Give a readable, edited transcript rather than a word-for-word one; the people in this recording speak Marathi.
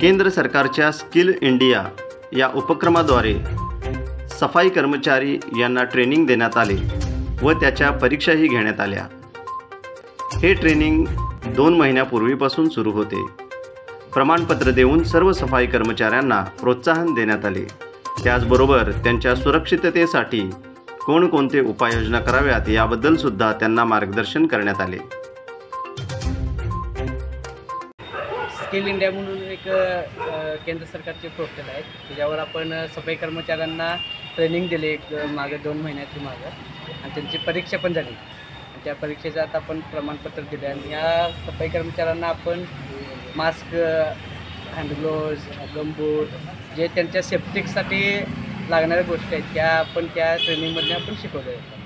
केंद्र सरकारच्या स्किल इंडिया या उपक्रमाद्वारे सफाई कर्मचारी यांना ट्रेनिंग देण्यात आले व त्याच्या परीक्षाही घेण्यात आल्या। हे ट्रेनिंग 2 महिन्यापूर्वीपासून सुरू होते। प्रमाणपत्र देऊन सर्व सफाई कर्मचाऱ्यांना प्रोत्साहन देण्यात आले। त्याचबरोबर त्यांच्या सुरक्षिततेसाठी कोणकोणते उपाययोजना कराव्यात याबद्दल सुद्धा त्यांना मार्गदर्शन करण्यात आले। स्किल इंडिया म्हणून एक केंद्र सरकारचे पोर्टल आहे, त्याच्यावर आपण सफाई कर्मचाऱ्यांना ट्रेनिंग दिले एक मागे 2 महिन्याची मागं, आणि त्यांची परीक्षा पण झाली। आणि त्या परीक्षेचं आता आपण प्रमाणपत्र दिले आणि या सफाई कर्मचाऱ्यांना आपण मास्क, हँडग्लोव्ज, गमबूट जे त्यांच्या सेफ्टीसाठी लागणाऱ्या गोष्टी आहेत त्या आपण त्या ट्रेनिंगमध्ये आपण शिकवल्या जातात।